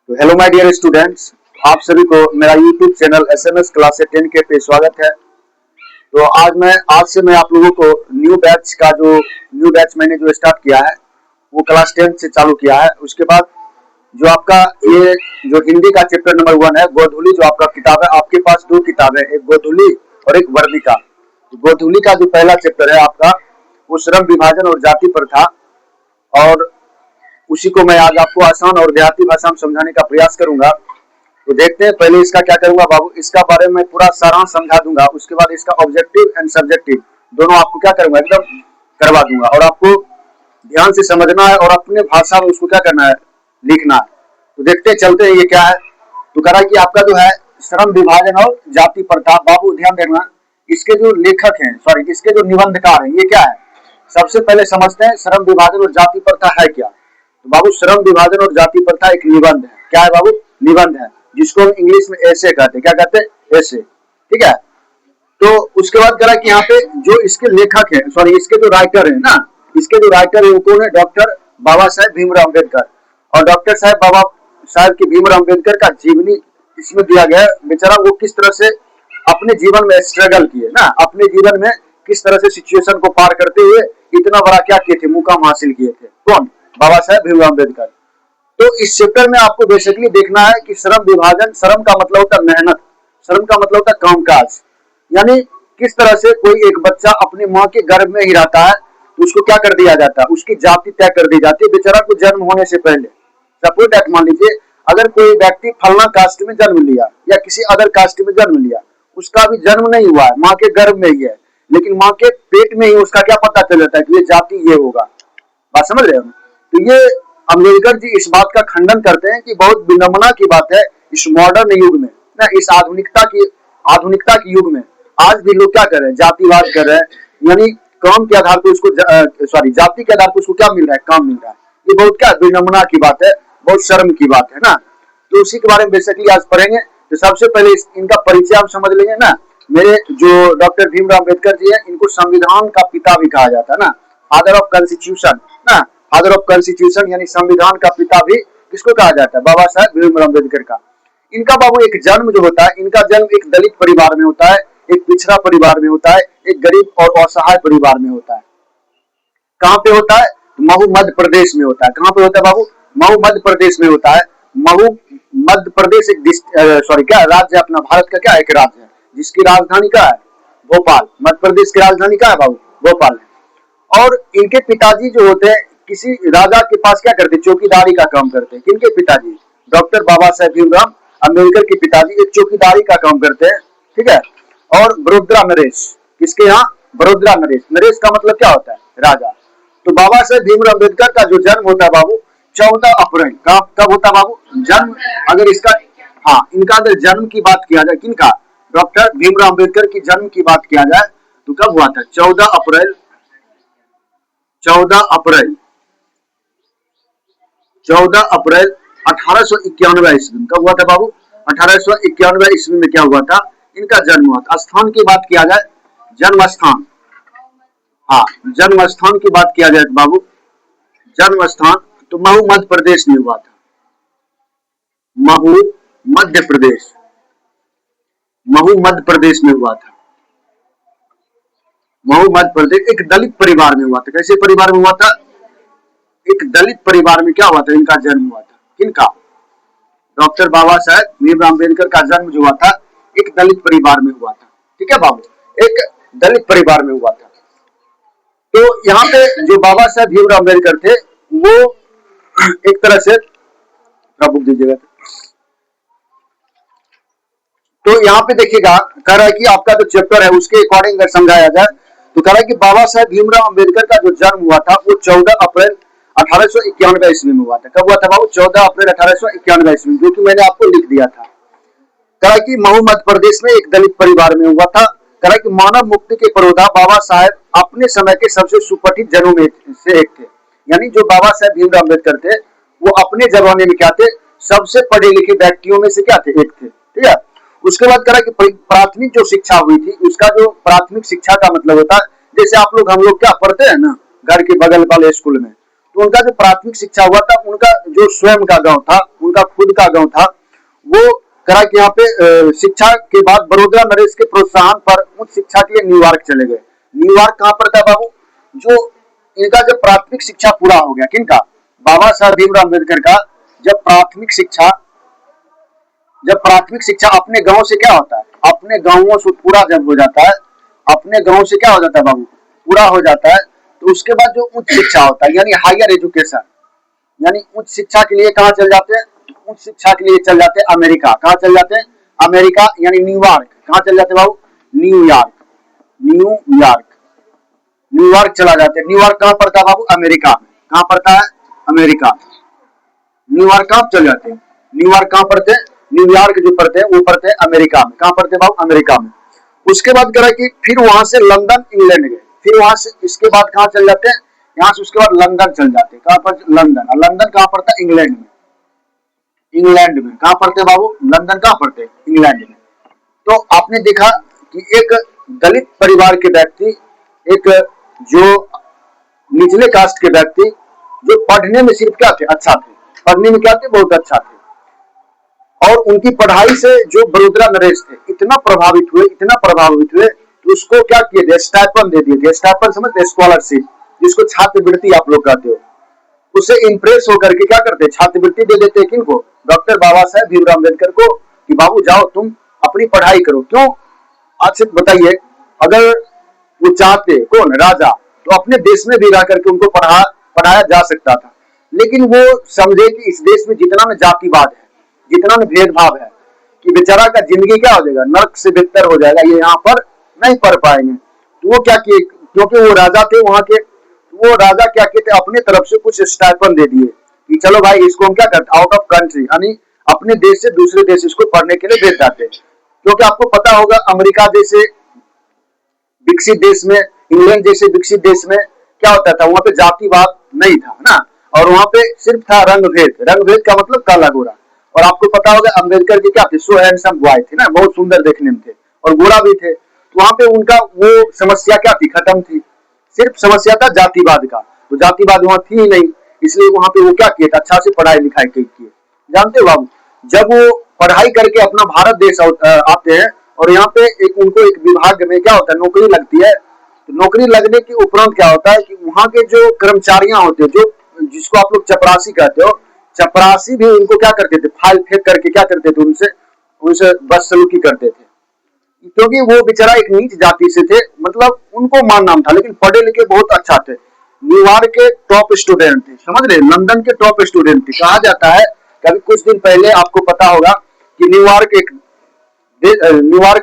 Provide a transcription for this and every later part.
तो hello my dear students, आप सभी को मेरा यूट्यूब चैनल एसएमएस क्लासेस 10 के पे स्वागत है। तो आज से मैं आप लोगों को न्यू बैच मैंने जो स्टार्ट किया है वो क्लास 10 से चालू किया है। उसके बाद जो आपका ये जो हिंदी का चैप्टर नंबर 1 है गोधूली, जो आपका किताब है, आपके पास दो किताबें, एक गोधूली और एक वर्णिका। तो गोधूली का जो पहला चैप्टर है आपका वो श्रम विभाजन और जाति प्रथा, और उसी को मैं आज आपको आसान और देहाती भाषा में समझाने का प्रयास करूंगा। तो देखते हैं, पहले इसका क्या करूंगा बाबू, इसका बारे में पूरा सारांश समझा दूंगा। उसके बाद इसका ऑब्जेक्टिव एंड सब्जेक्टिव दोनों आपको क्या करूंगा, एकदम करवा दूंगा, और आपको ध्यान से समझना है और अपने भाषा में उसको क्या करना है, लिखना है। तो देखते चलते हैं ये क्या है। तो कह रहा है कि आपका जो है श्रम विभाजन और जाति प्रथा। बाबू ध्यान देना, इसके जो लेखक हैं, इसके जो निबंधकार हैं, ये क्या है, सबसे पहले समझते हैं श्रम विभाजन और जाति प्रथा है क्या। तो बाबू श्रम विभाजन और जाति प्रथा एक निबंध है। क्या है बाबू, निबंध है, जिसको हम इंग्लिश में ऐसे कहते हैं। क्या कहते हैं, ऐसे, ठीक है। तो उसके बाद कह रहा है कि यहाँ पे जो इसके लेखक हैं, इसके जो राइटर है ना, इसके जो राइटर है वो कौन है, डॉक्टर बाबा साहेब भीमराव अम्बेडकर। और डॉक्टर साहेब बाबा साहेब की भीमराव अम्बेडकर का जीवनी इसमें दिया गया है। बेचारा वो किस तरह से अपने जीवन में स्ट्रगल किए ना, अपने जीवन में किस तरह से सिचुएशन को पार करते हुए इतना बड़ा क्या किए थे, मुकाम हासिल किए थे। कौन, बाबा साहेब भीमराव अम्बेडकर। तो इस चैप्टर में आपको बेसिकली देखना है कि श्रम विभाजन, श्रम का मतलब होता है मेहनत, श्रम का मतलब होता है कामकाज, यानी किस तरह से कोई एक बच्चा अपनी माँ के गर्भ में ही रहता है तो उसको क्या कर दिया जाता है, उसकी जाति तय कर दी जाती है बेचारा को जन्म होने से पहले। सपोज दैट, मान लीजिए अगर कोई व्यक्ति फलना कास्ट में जन्म लिया या किसी अदर कास्ट में जन्म लिया, उसका भी जन्म नहीं हुआ है, माँ के गर्भ में ही है, लेकिन माँ के पेट में ही उसका क्या पता चल जाता है कि ये जाति ये होगा। बात समझ रहे हो। तो ये अम्बेडकर जी इस बात का खंडन करते हैं कि बहुत विडंबना की बात है इस मॉडर्न युग में ना, इस आधुनिकता के युग में आज भी लोग क्या कर रहे हैं, जातिवाद कर रहे हैं, यानी काम के आधार पर उसको जाति के आधार पर उसको क्या मिल रहा है, काम मिल रहा है। ये बहुत क्या विडंबना की बात है, बहुत शर्म की बात है ना। तो उसी के बारे में बेसिकली आज पढ़ेंगे। तो सबसे पहले इनका परिचय हम समझ लेंगे ना। मेरे जो डॉक्टर भीमराव अम्बेडकर जी है, इनको संविधान का पिता भी कहा जाता है ना, फादर ऑफ कॉन्स्टिट्यूशन ना, फादर ऑफ कॉन्स्टिट्यूशन यानी संविधान का पिता भी किसको कहा जाता है, बाबा साहेब भीमराव अम्बेडकर का। इनका बाबू एक जन्म जो होता है, इनका जन्म एक दलित परिवार में होता है, एक पिछड़ा परिवार में होता है, एक गरीब और असहाय परिवार में होता है। कहाँ पे होता है, महू मध्य प्रदेश में होता है। कहाँ पे होता है बाबू, महू मध्य प्रदेश में होता है। महू मध्य प्रदेश एक क्या राज्य है, अपना भारत का क्या एक राज्य है, जिसकी राजधानी क्या है, भोपाल। मध्य प्रदेश की राजधानी क्या है बाबू, भोपाल है। और इनके पिताजी जो होते हैं किसी राजा के पास क्या करते, चौकीदारी का काम करते हैं। किनके पिताजी, डॉक्टर बाबा साहेब भीमराव अम्बेडकर के पिताजी एक चौकीदारी का काम करते हैं, ठीक है। और बड़ोदरा नरेश, किसके यहाँ, बड़ोदरा नरेश। नरेश का मतलब क्या होता है, राजा। तो बाबा साहेब भीमराव अम्बेडकर का जो जन्म होता है बाबू 14 अप्रैल का, कब होता है बाबू जन्म, अगर इसका, हाँ, इनका अगर जन्म की बात किया जाए, किनका, डॉक्टर भीमराव अम्बेडकर की जन्म की बात किया जाए तो कब हुआ था, 14 अप्रैल 1891 ईस्वी में। कब हुआ था बाबू, 1891 ईस्वी में क्या हुआ था, इनका जन्म हुआ था। स्थान की बात किया जाए, जन्म स्थान, हाँ, जन्म स्थान की बात किया जाए बाबू, जन्म स्थान तो महू मध्य प्रदेश में हुआ था। महू मध्य प्रदेश, महू मध्य प्रदेश में हुआ था। महू मध्य प्रदेश एक दलित परिवार में हुआ था। कैसे परिवार में हुआ था, एक दलित परिवार में क्या हुआ था, इनका जन्म हुआ था। किनका, डॉक्टर बाबा साहेब भीमराव अम्बेडकर का जन्म जो हुआ था एक दलित परिवार में हुआ था, ठीक है बाबू, एक दलित परिवार में हुआ था। तो यहाँ पे जो बाबा साहेब भीमराव अम्बेडकर थे वो एक तरह से बुक दीजिएगा। तो यहाँ पे देखिएगा, कह रहा है कि आपका जो चैप्टर है उसके अकॉर्डिंग अगर समझाया जाए तो कह रहा है कि बाबा साहेब भीमराव अम्बेडकर का जो जन्म हुआ था वो 14 अप्रैल 1891 ईस्वी में हुआ था। कब हुआ था बाबू, 14 अप्रैल 1891 ईस्वी में, जो कि मैंने आपको लिख दिया था। कह रहा है कि महू मध्य प्रदेश में एक दलित परिवार में हुआ था। कह रहा है कि मानव मुक्ति के पुरोधा बाबा साहेब अपने समय के सबसे सुपठित जनों में से एक थे। यानी जो बाबा साहेब भीमराव अम्बेडकर थे वो अपने जमाने में क्या थे, सबसे पढ़े लिखे व्यक्तियों में से क्या थे, एक थे, ठीक है। उसके बाद कह रहा है कि प्राथमिक जो शिक्षा हुई थी, उसका जो प्राथमिक शिक्षा का मतलब होता है, जैसे आप लोग हम लोग क्या पढ़ते हैं ना घर के बगल वाले स्कूल में, तो उनका जो प्राथमिक शिक्षा हुआ था, उनका जो स्वयं का गांव था, उनका खुद का गांव था, वो करा कि यहाँ पे शिक्षा के बाद बड़ोदरा नरेश के प्रोत्साहन पर उच्च शिक्षा के लिए न्यूयॉर्क चले गए। न्यूयॉर्क कहाँ पर था बाबू? जो इनका जब प्राथमिक शिक्षा पूरा हो गया, किनका? बाबा साहब भीमराव अम्बेडकर का जब प्राथमिक शिक्षा अपने गांव से क्या होता है, अपने गांवों से पूरा जब हो जाता है, अपने गांव से क्या हो जाता है बाबू, पूरा हो जाता है, तो उसके बाद जो उच्च शिक्षा होता है यानी हायर एजुकेशन, यानी उच्च शिक्षा के लिए कहाँ चल जाते हैं? उच्च शिक्षा के लिए चल जाते हैं अमेरिका। कहाँ चल जाते हैं? अमेरिका यानी न्यूयॉर्क। कहाँ चल जाते हैं बाबू? न्यूयॉर्क। न्यूयॉर्क न्यूयॉर्क चला जाते हैं। न्यूयॉर्क कहाँ पड़ता है बाबू? अमेरिका में। कहाँ पड़ता है? अमेरिका। न्यूयॉर्क कहाँ चल जाते हैं? न्यूयॉर्क कहाँ पड़ते हैं? न्यूयॉर्क जो पड़ते हैं वो पड़ते हैं अमेरिका में। कहाँ पड़ते हैं बाबू? अमेरिका में। उसके बाद करा कि फिर वहां से लंदन इंग्लैंड गए, फिर वहां से इसके बाद कहाँ चल जाते हैं? यहाँ से उसके बाद लंदन चल जाते हैं। कहाँ पर? लंदन। और लंदन कहाँ पड़ता है? इंग्लैंड में। इंग्लैंड में कहाँ पढ़ते बाबू? लंदन कहाँ पढ़ते? इंग्लैंड में। तो आपने देखा कि एक दलित परिवार के व्यक्ति, एक जो निचले कास्ट के व्यक्ति, जो पढ़ने में सिर्फ क्या थे? अच्छा थे। पढ़ने में क्या थे? बहुत अच्छा थे। और उनकी पढ़ाई से जो बड़ोदरा नरेश थे इतना प्रभावित हुए तो उसको क्या किए थे? स्टाइपेंड दे दिए थे। स्टाइपेंड समझते? स्कॉलरशिप, जिसको छात्रवृत्ति आप लोग कहते हो। उससे इंप्रेस होकर के क्या करते? छात्रवृत्ति दे देते। किनको? डॉक्टर बाबा साहेब भीमराव अम्बेडकर को, कि बाबू जाओ तुम अपनी पढ़ाई करो। क्यों? आज से बताइए, अगर वो चाहते, कौन? राजा, तो अपने देश में भी रह करके उनको पढ़ाया जा सकता था। लेकिन वो समझे कि इस देश में जितना न जातिवाद है, जितना न भेदभाव है, कि बेचारा का जिंदगी क्या हो जाएगा? नर्क से बेहतर हो जाएगा, ये यहाँ पर नहीं पढ़ पाएंगे। तो वो क्या किए? क्योंकि वो राजा थे वहां के, वो राजा क्या किए थे? अपने तरफ से कुछ स्टाइपेंड दे दिए कि चलो भाई इसको हम क्या करते, आउट ऑफ कंट्री यानी अपने देश से दूसरे देश इसको पढ़ने के लिए भेज जाते। क्योंकि आपको पता होगा अमेरिका जैसे विकसित देश में, इंग्लैंड जैसे विकसित देश में क्या होता था? वहां पे जातिवाद नहीं था ना, और वहां पे सिर्फ था रंग भेद। रंग भेद का मतलब काला गोरा। और आपको पता होगा अम्बेडकर जी क्या थे? सो हैंडसम बॉय थे ना, बहुत सुंदर देखने में थे और गोरा भी थे। तो वहां पे उनका वो समस्या क्या थी? खत्म थी। सिर्फ समस्या था जातिवाद का। तो जातिवाद वहां थी ही नहीं, इसलिए वहां पे वो क्या किए? अच्छा से पढ़ाई लिखाई किए। जानते हो बाबू, जब वो पढ़ाई करके अपना भारत देश आते हैं और यहाँ पे उनको एक विभाग में क्या होता है? नौकरी लगती है। तो नौकरी लगने के उपरांत क्या होता है कि वहां के जो कर्मचारियां होते हैं, जो जिसको आप लोग चपरासी कहते हो, चपरासी भी उनको क्या करते थे? फाइल फेंक करके क्या करते थे? उनसे उनसे बदसलूकी करते थे। क्योंकि वो बेचारा एक नीच जाति से थे, मतलब उनको मान नाम था, लेकिन पढ़े लिखे बहुत अच्छा थे। न्यूयॉर्क के टॉप स्टूडेंट थे, समझ रहे? लंदन के टॉप स्टूडेंट थे। कहा जाता है कि अभी कुछ दिन पहले आपको पता होगा कि न्यूयॉर्क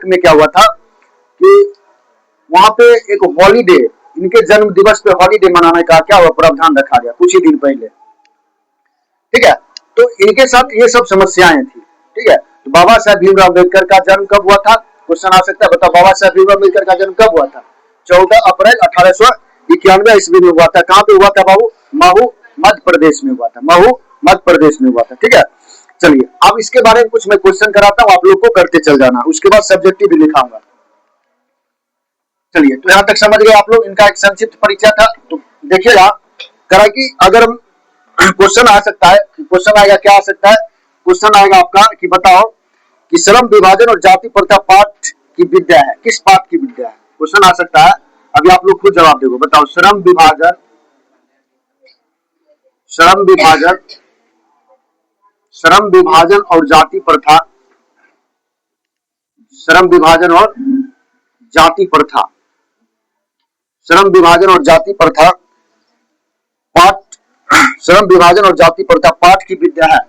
में क्या हुआ था कि वहां पे एक हॉलीडे, इनके जन्म दिवस पे हॉलीडे मनाने का क्या हुआ? प्रावधान रखा गया कुछ ही दिन पहले। ठीक है, तो इनके साथ ये सब समस्याएं थी। ठीक है, तो बाबा साहब भीमराव अम्बेडकर का जन्म कब हुआ था? क्वेश्चन आ सकता है, बताओ बाबा साहब भीमराव अम्बेडकर का जन्म कब हुआ था? 14 अप्रैल 1891 ईस्वी में हुआ था। कहाँ पे हुआ था बाबू? महू, मध्य प्रदेश में हुआ था। महू, मध्य प्रदेश में हुआ था। ठीक है, चलिए अब इसके बारे में कुछ मैं क्वेश्चन कराता हूँ, आप लोग को करते चल जाना, उसके बाद सब्जेक्टिव भी लिखाऊंगा। चलिए, तो यहाँ तक समझ गए आप लोग। इनका एक संक्षिप्त परिचय था। तो देखिएगा करा कि अगर क्वेश्चन आ सकता है, क्वेश्चन आएगा, क्या आ सकता है? क्वेश्चन आएगा आपका कि बताओ कि श्रम विभाजन और जाति प्रथा पाठ की विद्या है, किस पाठ की विद्या है? क्वेश्चन आ सकता है। अभी आप लोग खुद जवाब देखो, बताओ श्रम विभाजन श्रम विभाजन और जाति प्रथा, श्रम विभाजन और जाति प्रथा, श्रम विभाजन और जाति प्रथा पाठ, श्रम विभाजन और जाति प्रथा पाठ की विद्या है।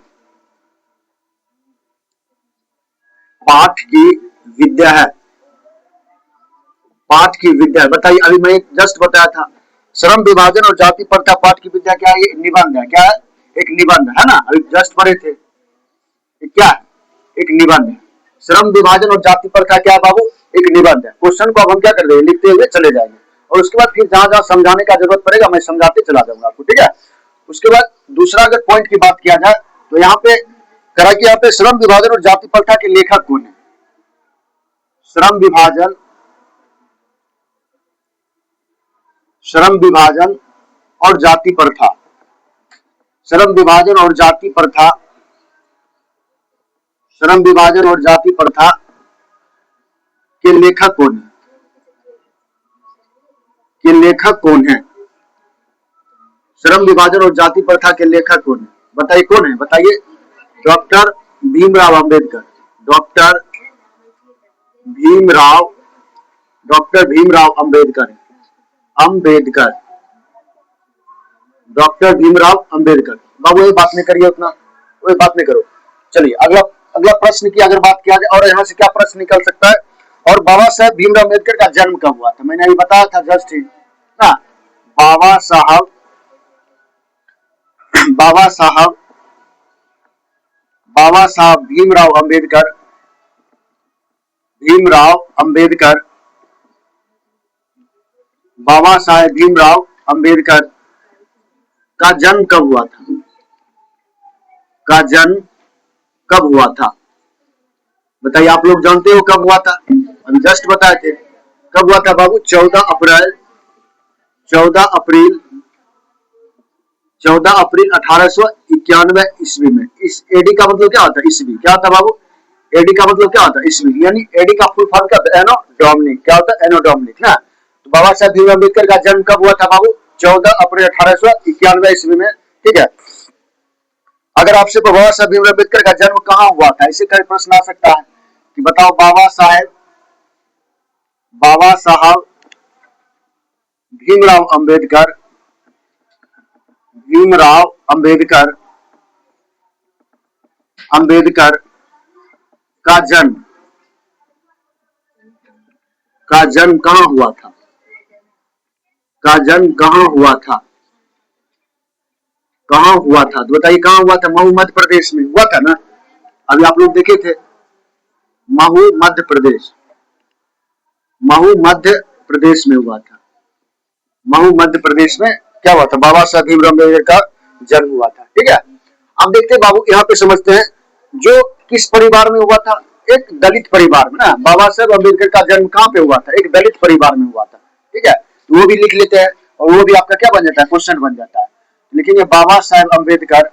पाठ की विद्या है। पाठ की विद्या है, बताइए। अभी मैं जस्ट बताया था, श्रम विभाजन और जाति प्रथा पाठ की विद्या क्या है? ये निबंध है। क्या है? एक निबंध है ना, अभी जस्ट पढ़े थे। ये क्या है? एक निबंध है। श्रम विभाजन और जाति प्रथा क्या है बाबू? एक निबंध है। क्वेश्चन को अब हम क्या कर रहे हैं? लिखते हुए चले जाएंगे, और उसके बाद फिर जहां जहां समझाने का जरूरत पड़ेगा मैं समझाते चला जाऊंगा आपको। ठीक है, उसके बाद दूसरा अगर पॉइंट की बात किया जाए तो यहाँ पे करा कि यहाँ पे श्रम विभाजन और जाति प्रथा के लेखक कौन है? श्रम विभाजन और जाति प्रथा, श्रम विभाजन और जाति प्रथा, श्रम विभाजन और जाति प्रथा के लेखक कौन है? के लेखक कौन है? श्रम विभाजन और जाति प्रथा के लेखक कौन है? बताइए कौन है, बताइए। Doctor Bhimrao Ambedkar. Doctor Bhimrao, doctor Bhimrao Ambedkar. Ambedkar, doctor Bhimrao Ambedkar. बाबू ये बात नहीं करिए उतना, वो बात नहीं करो। चलिए अगला अगला प्रश्न की अगर बात किया जाए, और यहाँ से क्या प्रश्न निकल सकता है, और बाबा साहब भीमराव अंबेडकर का जन्म कब हुआ था? मैंने अभी बताया था जस्ट ही ना। बाबा साहब, बाबा साहब, बाबा साहब भीमराव अंबेडकर, भीमराव अंबेडकर, बाबा साहेब भीमराव अंबेडकर का जन्म कब हुआ था? का जन्म कब हुआ था? बताइए, आप लोग जानते हो कब हुआ था? अभी जस्ट बताए थे। कब हुआ था बाबू? 14 अप्रैल, 14 अप्रैल, 14 अप्रैल 1891 ईस्वी में। इस एडी का मतलब क्या होता है? ईस्वी। क्या होता है बाबू? एडी का मतलब क्या होता है? ईस्वी। यानी एडी का फुल फॉर्म क्या होता है? एनो डोमिनिक। क्या होता है? एनो डोमिनिक ना। तो बाबा साहब भीमराव अम्बेडकर का जन्म कब हुआ था बाबू? 14 अप्रैल 1891 ईस्वी में। ठीक है। अगर आपसे बाबा साहब भीमराव अम्बेडकर का जन्म कहाँ हुआ था, इसे कई प्रश्न आ सकता है कि बताओ बाबा साहब, बाबा साहब भीमराव अम्बेडकर, भीमराव अम्बेडकर, अम्बेडकर का जन्म, का जन्म कहाँ हुआ था? का जन्म कहाँ हुआ था? कहाँ हुआ था? तो बताइए कहाँ हुआ था? महू मध्य प्रदेश में हुआ था ना। अभी आप लोग देखे थे, महू मध्य प्रदेश, महू मध्य प्रदेश में हुआ था। महू मध्य प्रदेश में क्या हुआ था? बाबा साहब भीमराव अम्बेडकर का जन्म हुआ था। ठीक है। अब देखते हैं बाबू, यहाँ पे समझते हैं जो किस परिवार में हुआ था। एक दलित परिवार में ना। बाबा साहब अम्बेडकर का जन्म कहाँ पे हुआ था? एक दलित परिवार में हुआ था। ठीक है। तो वो भी लिख लेते हैं, और वो भी आपका क्या बन जाता है? क्वेश्चन बन जाता है। लेकिन ये बाबा साहब अम्बेडकर,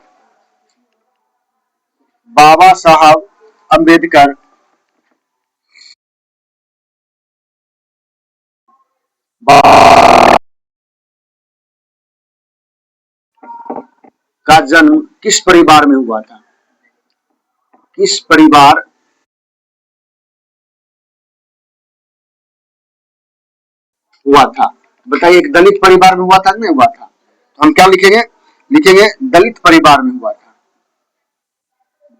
बाबा साहब अम्बेडकर का जन्म किस परिवार में हुआ था? किस परिवार हुआ था? बताइए, एक दलित परिवार में हुआ था कि नहीं हुआ था? तो हम क्या लिखेंगे? लिखेंगे दलित परिवार में हुआ था।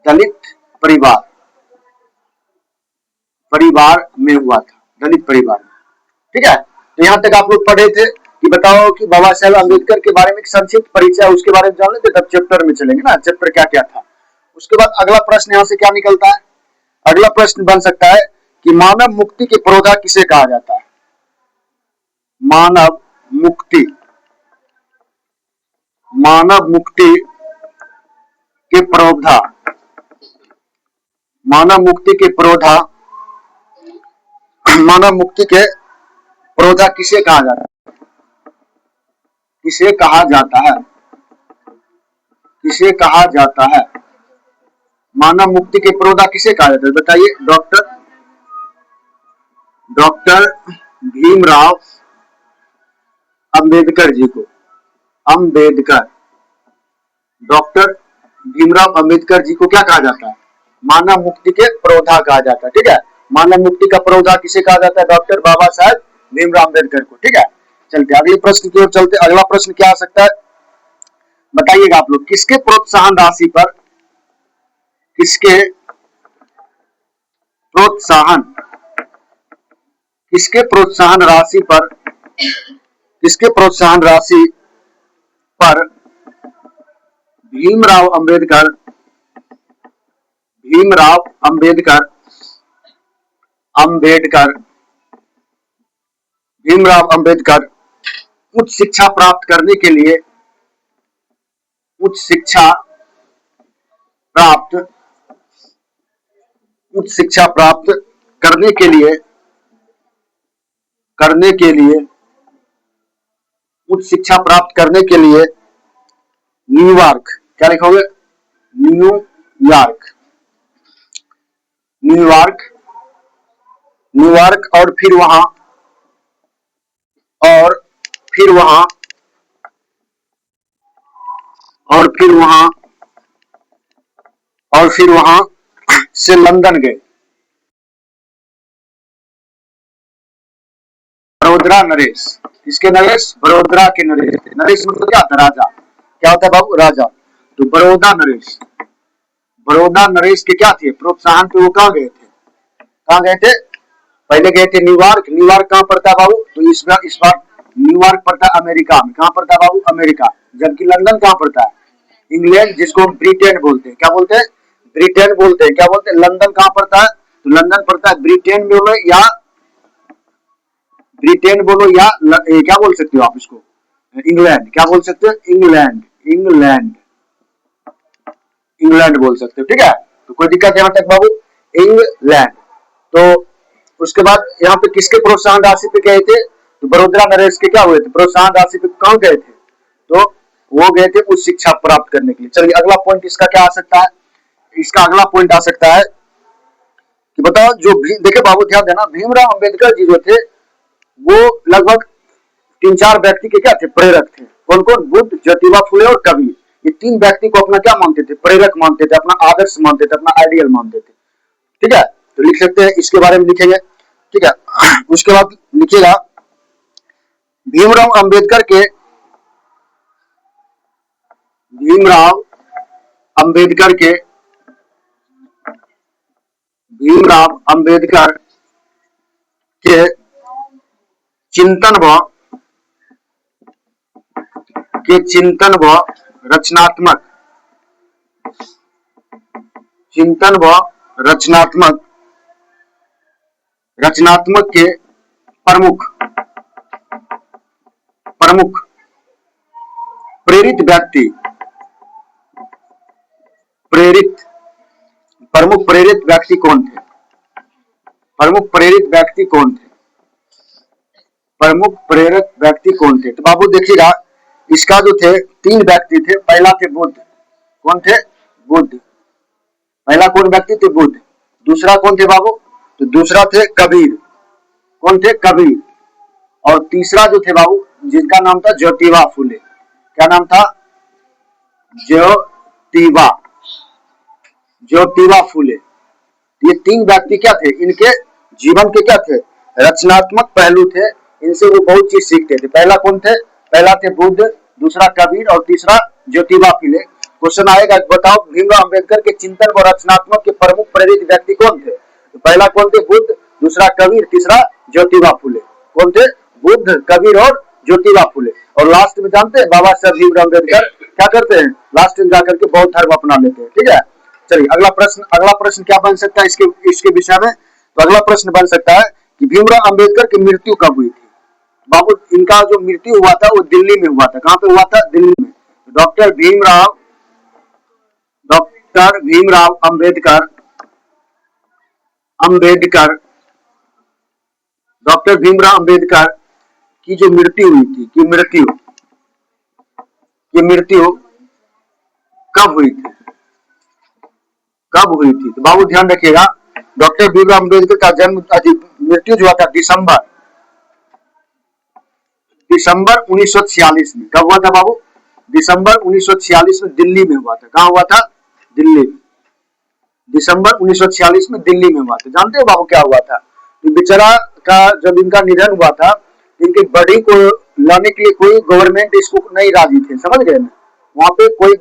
दलित परिवार, परिवार में हुआ था। दलित परिवार में। ठीक है। तो यहां तक आप लोग पढ़े थे कि बताओ कि बाबा साहब अम्बेडकर के बारे में एक संक्षिप्त परिचय, उसके बारे में जान लेते, तब चैप्टर में चलेंगे ना, चैप्टर क्या क्या था। उसके बाद अगला प्रश्न यहां से क्या निकलता है? अगला प्रश्न बन सकता है कि मानव मुक्ति के पुरोधा किसे कहा जाता है? मानव मुक्ति, मानव मुक्ति के पुरोधा, मानव मुक्ति के पुरोधा, मानव मुक्ति के पुरोधा किसे कहा जाता है? किसे कहा जाता है? किसे कहा जाता है? मानव मुक्ति के पुरोधा किसे कहा जाता है? बताइए। डॉक्टर, डॉक्टर भीमराव अंबेडकर जी को, अंबेडकर, डॉक्टर भीमराव अंबेडकर जी को क्या कहा जाता है? मानव मुक्ति के पुरोधा कहा जाता है। ठीक है। मानव मुक्ति का पुरोधा किसे कहा जाता है? डॉक्टर बाबा साहब भीमराव अंबेडकर को। ठीक है। चलते अगले प्रश्न की ओर चलते। अगला प्रश्न क्या आ सकता है? बताइएगा आप लोग। किसके प्रोत्साहन राशि पर, किसके प्रोत्साहन, किसके प्रोत्साहन राशि पर, किसके प्रोत्साहन राशि पर भीमराव अंबेडकर, भीमराव अंबेडकर, अंबेडकर, भीमराव अंबेडकर उच्च शिक्षा प्राप्त करने के लिए, उच्च शिक्षा प्राप्त, उच्च शिक्षा प्राप्त करने के लिए, करने के लिए, उच्च शिक्षा प्राप्त करने के लिए न्यूयॉर्क, क्या लिखोगे? न्यूयॉर्क, न्यूयॉर्क, न्यूयॉर्क और फिर वहां और फिर वहां और फिर वहां और फिर वहां से लंदन गए। बड़ोदरा नरेश, किसके नरेश? बड़ोदरा के नरेश। नरेश मतलब क्या था? राजा। क्या होता है बाबू? राजा। तो बड़ौदा नरेश, बड़ौदा नरेश के क्या थे? प्रोत्साहन पे वो कहाँ गए थे? कहाँ गए थे? पहले गए थे न्यूयॉर्क। न्यूयॉर्क कहाँ पड़ता है बाबू? तो इस बार न्यूयॉर्क पड़ता है अमेरिका में। कहाँ पड़ता है बाबू? अमेरिका। जबकि लंदन कहाँ पड़ता है? इंग्लैंड, जिसको हम ब्रिटेन बोलते हैं। क्या बोलते हैं? ब्रिटेन बोलते हैं। क्या बोलते हैं? लंदन कहाँ पड़ता है? तो लंदन पड़ता है ब्रिटेन बोलो या ब्रिटेन बोलो या क्या बोल सकते हो आप इसको? इंग्लैंड। क्या बोल सकते हो? इंग्लैंड, इंग्लैंड, इंग्लैंड बोल सकते हो। ठीक है, तो कोई दिक्कत है यहाँ तक बाबू? इंग्लैंड। तो उसके बाद यहाँ पे किसके प्रोत्साहन राशि पे गए थे? तो बड़ोदरा नरेश के क्या हुए थे? प्रोत्साहन राशि पे कहाँ गए थे? तो वो गए थे उच्च शिक्षा प्राप्त करने के लिए। चलिए अगला पॉइंट इसका क्या आ सकता है? इसका अगला पॉइंट आ सकता है कि बताओ जो देखिए बाबू, ध्यान देना, भीमराव अंबेडकर जी जो थे वो लगभग 3-4 व्यक्ति के क्या थे? प्रेरक थे। कौन कौन? बुद्ध, ज्योतिबा फुले और कबीर। ये 3 व्यक्ति को अपना क्या मानते थे? प्रेरक मानते थे, अपना आदर्श मानते थे, अपना आइडियल मानते थे। ठीक है, तो लिख सकते हैं, इसके बारे में लिखेंगे। ठीक है, उसके बाद लिखिएगा भीमराव अंबेडकर के, भीमराव अंबेडकर के, भीमराव अंबेडकर के चिंतन व रचनात्मक, चिंतन व रचनात्मक रचनात्मक के प्रमुख प्रमुख प्रेरित व्यक्ति, प्रेरित प्रमुख प्रेरित व्यक्ति कौन थे? प्रमुख प्रेरित व्यक्ति कौन थे? प्रमुख प्रेरक व्यक्ति कौन थे? तो बाबू देखिएगा, इसका जो थे 3 व्यक्ति थे। पहला थे बुद्ध। कौन थे? बुद्ध। पहला कौन व्यक्ति थे? बुद्ध। दूसरा कौन थे बाबू? तो दूसरा थे कबीर। कौन थे? कबीर। और तीसरा जो थे बाबू, जिनका नाम था ज्योतिबा फुले। क्या नाम था? ज्योतिबा, ज्योतिबा फुले। ये 3 व्यक्ति क्या थे? इनके जीवन के क्या थे? रचनात्मक पहलू थे। इनसे वो बहुत चीज सीखते थे। पहला कौन थे? पहला थे बुद्ध, दूसरा कबीर और तीसरा ज्योतिबा फुले। क्वेश्चन आएगा, बताओ भीमराव अंबेडकर के चिंतन व रचनात्मक के प्रमुख प्रेरित व्यक्ति कौन थे? तो पहला कौन थे? बुद्ध, दूसरा कबीर, तीसरा ज्योतिबा फुले। कौन थे? बुद्ध, कबीर और ज्योतिबा फुले। और लास्ट में जानते हैं बाबा साहब भीमराव अम्बेडकर क्या करते हैं? लास्ट में जाकर के बौद्ध धर्म अपना लेते हैं। ठीक है, चलिए अगला प्रश्न क्या बन सकता है इसके विषय में? तो अगला प्रश्न बन सकता है कि भीमराव अंबेडकर की मृत्यु कब हुई थी? बाबू इनका जो मृत्यु हुआ था वो दिल्ली में हुआ था। कहां पे हुआ था? दिल्ली में। डॉक्टर भीमराव अंबेडकर अंबेडकर डॉक्टर भीमराव अंबेडकर की जो मृत्यु हुई थी, की मृत्यु कब हुई थी? कब हुई थी? तो बाबू ध्यान रखिएगा, डॉक्टर भीमराव अंबेडकर का जन्म मृत्यु जो हुआ था दिसंबर 1946 में। कब हुआ था बाबू? दिसंबर 1946 में दिल्ली में हुआ था। कहां हुआ था? दिल्ली में। दिसंबर 1946 में दिल्ली में हुआ था। जानते हो बाबू क्या हुआ था? तो बेचारा का जब इनका निधन हुआ था, इनकी बॉडी को लाने के लिए कोई गवर्नमेंट इसको नहीं राजी थे। समझ गए ना? वहां पे कोई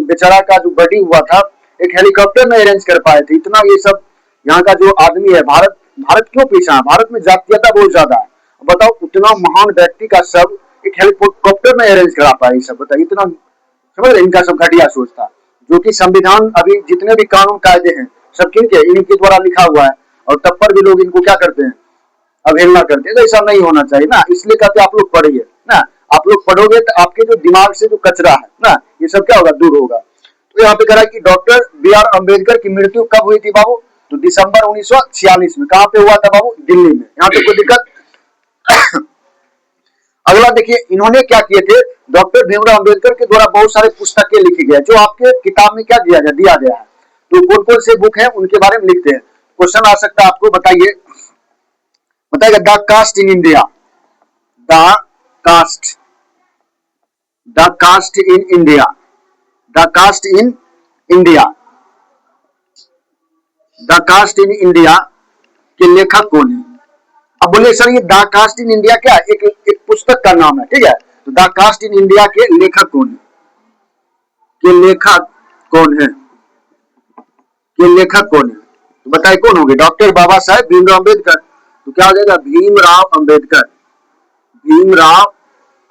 बेचारा का जो बॉडी हुआ था, एक हेलीकॉप्टर में अरेंज कर पाए थे। इतना ये सब यहाँ का जो आदमी है, भारत क्यों पीछा है? भारत में जातीयता बहुत ज्यादा है। बताओ उतना महान व्यक्ति का सब एक हेलीकॉप्टर में अरेंज करा पाए। सब बताइए, इतना समझ रहे? इनका सब घटिया सोच था। जो कि संविधान, अभी जितने भी कानून कायदे हैं सब किनके? इनके द्वारा लिखा हुआ है। और तब पर भी लोग इनको क्या करते हैं? अवहेलना करते हैं। तो ऐसा नहीं होना चाहिए ना, इसलिए कहते आप लोग पढ़िए ना। आप लोग पढ़ोगे तो आपके जो दिमाग से जो कचरा है ना, ये सब क्या होगा? दूर होगा। तो यहाँ पे कह रहा है कि डॉक्टर B.R. अम्बेडकर की मृत्यु कब हुई थी बाबू? तो दिसंबर 1946 में। कहां पे हुआ था बाबू? दिल्ली में। यहाँ पे कोई दिक्कत? अगला देखिए, इन्होंने क्या किए थे? डॉक्टर भीमराव अंबेडकर के द्वारा बहुत सारे पुस्तकें लिखी गई जो आपके किताब में क्या दिया गया है। तो कौन कौन से बुक है उनके बारे में लिखते हैं। क्वेश्चन आ सकता है आपको, बताइए बताइएगा। The caste in India, the caste, the caste in India, the caste in India, the caste in India के लेखक कौन है। अब बोले सर ये द कास्ट इन इंडिया क्या है, एक पुस्तक का नाम है, ठीक है। तो द कास्ट इन इंडिया के लेखक कौन है, के लेखक कौन है, के लेखक कौन है। तो बताइए कौन होंगे, डॉक्टर बाबा साहेब भीमराव अंबेडकर। तो क्या हो जाएगा, भीमराव अंबेडकर, भीमराव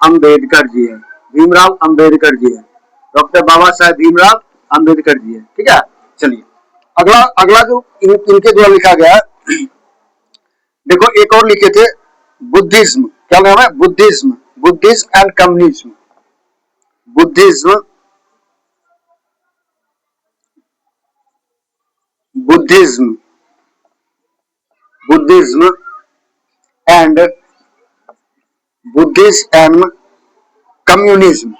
अंबेडकर जी है, भीमराव अंबेडकर जी है, डॉक्टर बाबा साहेब भीमराव अंबेडकर जी है, ठीक है। चलिए अगला अगला जो इनके द्वारा लिखा गया है, देखो एक और लिखे थे, बुद्धिज्म, क्या नाम है, Buddhism, Buddhism and communism, Buddhism, Buddhism, Buddhism and Buddhism and communism,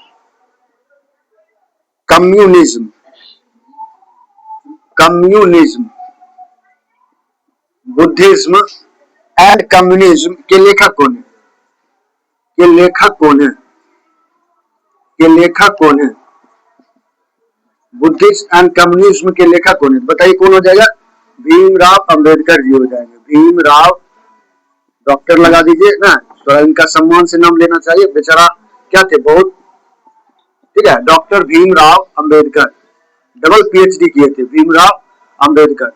communism, communism, Buddhism and communism के लेखक कौन है, के लेखक कौन है, के लेखक कौन है, बुद्धिज्म एंड कम्युनिज्म के लेखक कौन है। बताइए कौन हो जाएगा, भीमराव अंबेडकर जी हो जाएंगे, भीमराव, डॉक्टर लगा दीजिए ना, तो इनका सम्मान से नाम लेना चाहिए, बेचारा क्या थे बहुत, ठीक है। Doctor Bhimrao Ambedkar, double PhD किए थे, भीमराव अंबेडकर,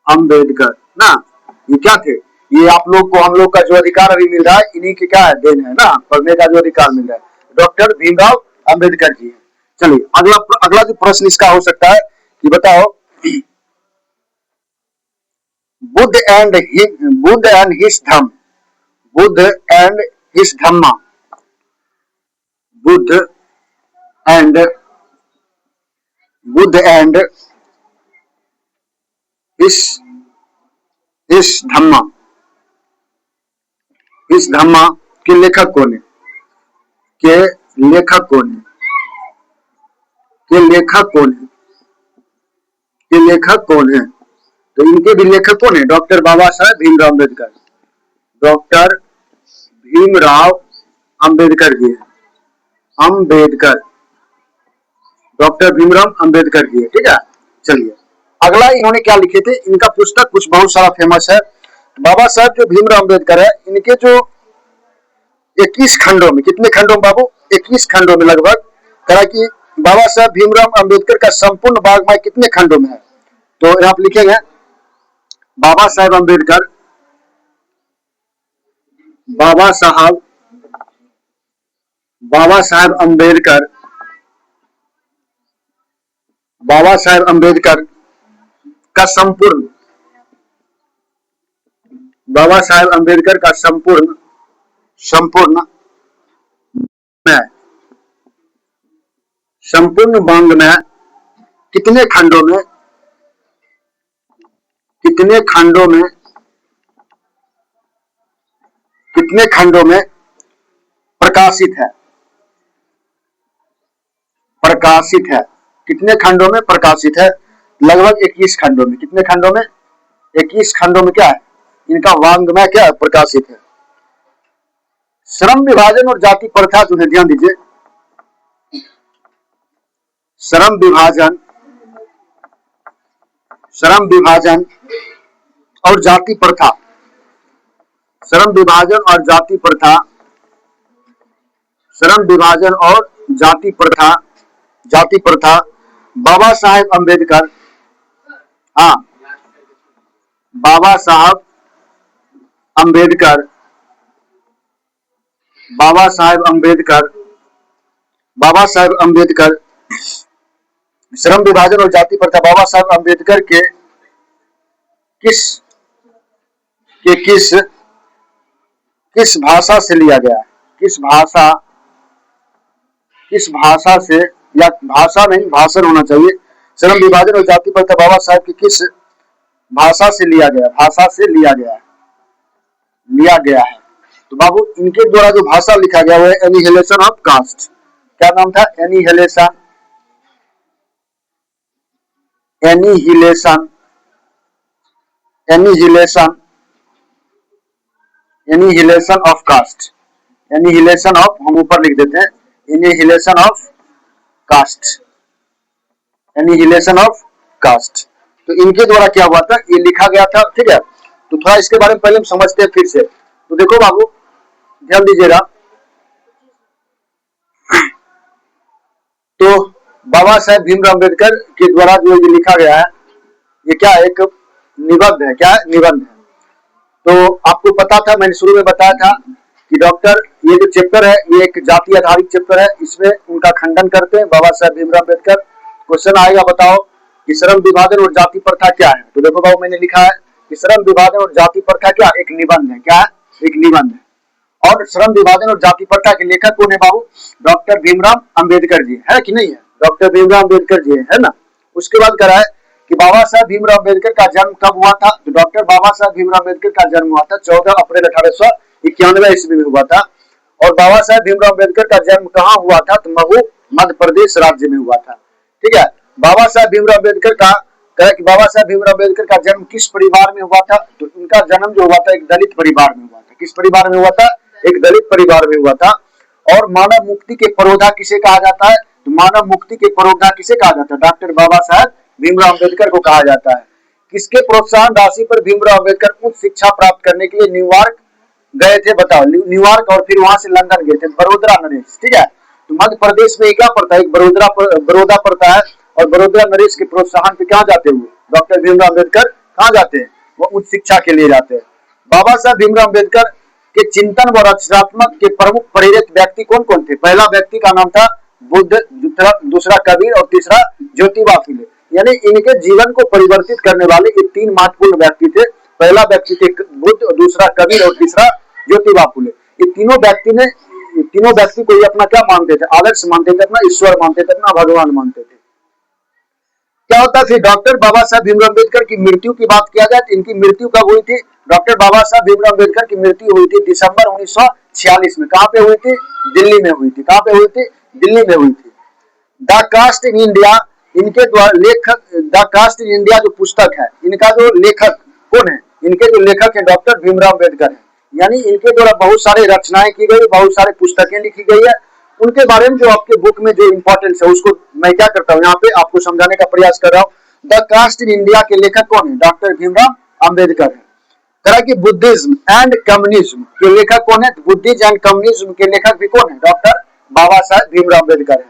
अंबेडकर ना, ये क्या थे, ये आप लोग को, हम लोग का जो अधिकार अभी मिल रहा है इन्हीं की क्या है, देन है ना, पढ़ने का जो अधिकार मिल रहा है, डॉक्टर भीमराव अंबेडकर जी है। चलिए अगला अगला जो प्रश्न इसका हो सकता है कि बताओ, Buddha and his Dhamma, Buddha and his Dhamma, Buddha and his Dhamma, इस धम्मा के लेखक कौन है, के लेखक कौन है, के लेखक कौन है, के लेखक कौन है। तो इनके भी लेखक कौन है, डॉक्टर बाबा साहेब भीमराव अंबेडकर, डॉक्टर भीमराव अंबेडकर जी है, अंबेडकर, डॉक्टर भीमराव अंबेडकर जी है, ठीक है। चलिए अगला इन्होंने क्या लिखे थे, इनका पुस्तक कुछ बहुत सारा फेमस है। बाबा साहेब जो भीमराव अंबेडकर है, इनके जो 21 खंडों में, कितने खंडों में बाबू, 21 खंडों में लगभग, कहा कि बाबा साहेब भीमराव अंबेडकर का संपूर्ण वाग्मय कितने खंडों में है। तो यहाँ पे लिखेंगे बाबा साहेब अंबेडकर, बाबा साहब, बाबा साहेब अंबेडकर, बाबा साहेब अंबेडकर का संपूर्ण, बाबा साहेब अंबेडकर का संपूर्ण, संपूर्ण में, संपूर्ण वाङ्मय कितने खंडों में, कितने खंडों में, कितने खंडों में प्रकाशित है, प्रकाशित है, कितने खंडों में प्रकाशित है, लगभग 21 खंडों में, कितने खंडों में, 21 खंडों में क्या है, इनका वाङ्मय क्या है, प्रकाशित है। श्रम विभाजन और जाति प्रथा जो है, ध्यान दीजिए, श्रम विभाजन, श्रम विभाजन और जाति प्रथा, श्रम विभाजन और जाति प्रथा, श्रम विभाजन और जाति प्रथा, जाति प्रथा, बाबा साहेब अंबेडकर, हाँ बाबा साहब अंबेडकर, बाबा साहेब अंबेडकर, बाबा साहेब अंबेडकर, श्रम विभाजन और जाति प्रथा बाबा साहेब अंबेडकर के किस भाषा से लिया गया है, किस भाषा से, या भाषा नहीं भाषण होना चाहिए, श्रम विभाजन और जाति प्रथा बाबा साहेब की किस भाषा से लिया गया, भाषा से लिया गया है, लिया गया है। तो बाबू इनके द्वारा जो भाषा लिखा गया वो है एनिहिलेशन ऑफ कास्ट। क्या नाम था? Annihilation, annihilation, annihilation, annihilation of caste, annihilation of, हम ऊपर लिख देते हैं annihilation of caste, annihilation of caste. तो इनके द्वारा क्या हुआ था, ये लिखा गया था, ठीक है। तो थोड़ा इसके बारे में पहले हम समझते हैं फिर से। तो देखो बाबू ध्यान दीजिएगा, तो बाबा साहेब भीमराव अम्बेडकर के द्वारा जो ये लिखा गया है, ये क्या है, एक निबंध है। क्या है? निबंध है। तो आपको पता था, मैंने शुरू में बताया था कि डॉक्टर, ये जो चैप्टर है ये एक जाति आधारित चैप्टर है, इसमें उनका खंडन करते हैं बाबा साहेब भीमराव अम्बेडकर। क्वेश्चन आएगा, बताओ कि श्रम विभाजन और जाति प्रथा क्या है? तो देखो बाबू मैंने लिखा है कि श्रम विभाजन और जाति प्रथा क्या, एक निबंध है। क्या है? एक निबंध है। और श्रम विभाजन और जाति प्रथा के लेखक कौन है बाबू? डॉक्टर भीमराव अम्बेडकर जी है कि नहीं है? डॉक्टर भीमराव अम्बेडकर जी है ना। उसके बाद करा है कि बाबा साहब भीमराव अम्बेडकर का जन्म कब हुआ था? तो डॉक्टर बाबा साहब भीमराव अम्बेडकर का जन्म हुआ था 14 अप्रैल 1891 ईस्वी में हुआ था। और बाबा साहब भीमराव अम्बेडकर का जन्म कहाँ हुआ था? तो महू मध्य प्रदेश राज्य में हुआ था। ठीक है। बाबा साहब भीमराव अम्बेडकर का कहा कि बाबा साहब भीमराव अम्बेडकर का जन्म किस परिवार में हुआ था? तो उनका जन्म जो हुआ था एक दलित परिवार में हुआ था। किस परिवार में हुआ था? एक दलित परिवार में हुआ था। और मानव मुक्ति के पुरोधा किसे कहा जाता है? तो मानव मुक्ति के पुरोधा किसे कहा जाता है? डॉक्टर बाबा साहब भीमराव अम्बेडकर को कहा जाता है। किसके प्रोत्साहन राशि पर भीमराव अम्बेडकर उच्च शिक्षा प्राप्त करने के लिए न्यूयॉर्क गए थे? बताओ, न्यूयॉर्क और फिर वहां से लंदन गए थे। बड़ोदरा नरेश, ठीक है। तो मध्य प्रदेश में क्या पड़ता है? एक बड़ौदा पड़ता है। और बड़ोदरा नरेश के प्रोत्साहन पे कहाँ जाते हुए डॉक्टर भीमराव अम्बेडकर कहाँ जाते हैं? वो उच्च शिक्षा के लिए जाते हैं। बाबा साहब भीमराव अम्बेडकर के चिंतन व रचनात्मक के प्रमुख प्रेरित व्यक्ति कौन कौन थे? पहला व्यक्ति का नाम था बुद्ध, दूसरा कबीर और तीसरा ज्योतिबा फुले। यानी इनके जीवन को परिवर्तित करने वाले ये तीन महत्वपूर्ण व्यक्ति थे। पहला व्यक्ति थे बुद्ध, दूसरा कबीर और तीसरा ज्योतिबा फुले। ये तीनों व्यक्ति को ये अपना क्या मानते थे? आदर्श मानते थे, अपना ईश्वर मानते थे, अपना भगवान मानते थे। क्या होता है? डॉक्टर बाबा साहब भीमराव अम्बेडकर की मृत्यु की बात किया जाए तो इनकी मृत्यु कब हुई थी? डॉक्टर बाबा साहब भीमराव अम्बेडकर की मृत्यु हुई थी दिसंबर 1946 में। कहां पे हुई थी? दिल्ली में हुई थी। कहां पे हुई थी? दिल्ली में हुई थी। द कास्ट इन इंडिया, इनके द्वारा लेखक, द कास्ट इन इंडिया जो पुस्तक है, इनका जो लेखक कौन है? इनके जो लेखक है डॉक्टर भीमराव अम्बेडकर है। यानी इनके द्वारा बहुत सारे रचनाएं की गई, बहुत सारे पुस्तकें लिखी गई है। उनके बारे में जो आपके बुक में जो इंपॉर्टेंस है उसको मैं क्या करता हूँ, यहाँ पे आपको समझाने का प्रयास कर रहा हूँ। द कास्ट इन इंडिया के लेखक कौन है? डॉक्टर भीमराव अम्बेडकर है। तरह की बुद्धिज्म एंड कम्युनिज्म के लेखक कौन है? बुद्धिज्म एंड कम्युनिज्म के लेखक भी कौन है? डॉक्टर बाबा साहब भीमराव अम्बेडकर है।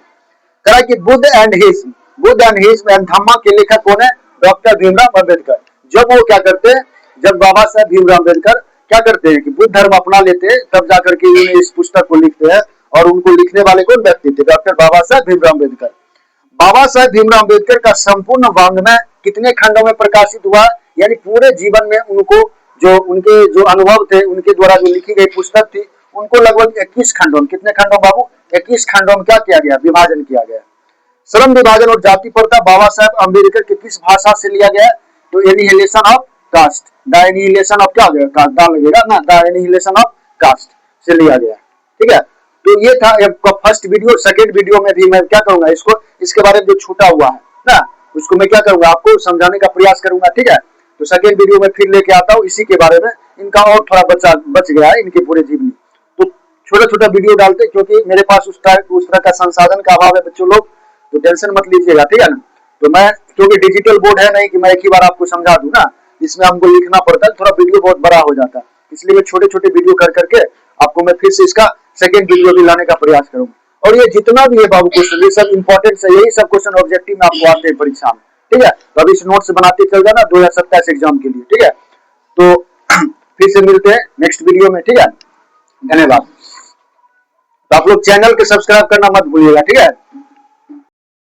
तरह की बुद्ध एंड हिज्म एंड धम्मा के लेखक कौन है? डॉक्टर भीमराव अम्बेडकर। जब वो क्या करते हैं, जब बाबा साहब भीमराव अम्बेडकर क्या करते हैं कि बुद्ध धर्म अपना लेते हैं, तब जाकर के इस पुस्तक को लिखते हैं। और उनको लिखने वाले कौन व्यक्ति थे? डॉक्टर बाबा साहब भीमराव अम्बेडकर। बाबा साहब भीमराव अम्बेडकर का संपूर्ण वाङ्मय कितने खंडों में प्रकाशित हुआ? यानी पूरे जीवन में उनको जो उनके जो अनुभव थे, उनके द्वारा जो लिखी गई पुस्तक थी, उनको लगभग 21 खंडों में, कितने खंडों बाबू? 21 खंडों में क्या किया गया? विभाजन किया गया। श्रम विभाजन और जाति प्रथा बाबा साहब अम्बेडकर के किस भाषा से लिया गया? तो annihilation of caste, the annihilation of क्या हो गया? द लगेगा ना, द एनिहिलेशन ऑफ कास्ट से लिया गया। ठीक है। तो ये था फर्स्ट वीडियो। सेकेंड वीडियो में भी मैं क्या करूंगा, इसको, इसके बारे में जो छूटा हुआ है ना, उसको मैं क्या करूंगा, आपको समझाने का प्रयास करूंगा। ठीक है। तो सेकेंड वीडियो में फिर लेके आता हूँ इसी के बारे में। इनका और थोड़ा बच गया है इनके पूरे जीवनी, तो छोटा छोटा वीडियो डालते, क्योंकि मेरे पास उस तरह का संसाधन का अभाव है बच्चों लोग, तो टेंशन मत लीजिएगा। ठीक है ना। तो मैं, क्योंकि डिजिटल बोर्ड है नहीं कि मैं एक ही बार आपको समझा दूं ना, इसमें हमको लिखना पड़ता है, थोड़ा वीडियो बहुत बड़ा हो जाता है, इसलिए मैं छोटे छोटे वीडियो कर करके आपको मैं फिर से इसका सेकेंड वीडियो भी लाने का प्रयास करूंगा। और ये जितना भी है बाबू क्वेश्चन, ये सब इंपॉर्टेंट है, यही सब क्वेश्चन ऑब्जेक्टिव में आपको आते हैं परीक्षा में। ठीक है। तो अभी इस नोट्स बनाते चल जाना 2027 एग्जाम के लिए। ठीक है। तो फिर से मिलते हैं नेक्स्ट वीडियो में। ठीक है। धन्यवाद। तो आप लोग चैनल के सब्सक्राइब करना मत भूलिएगा। ठीक है।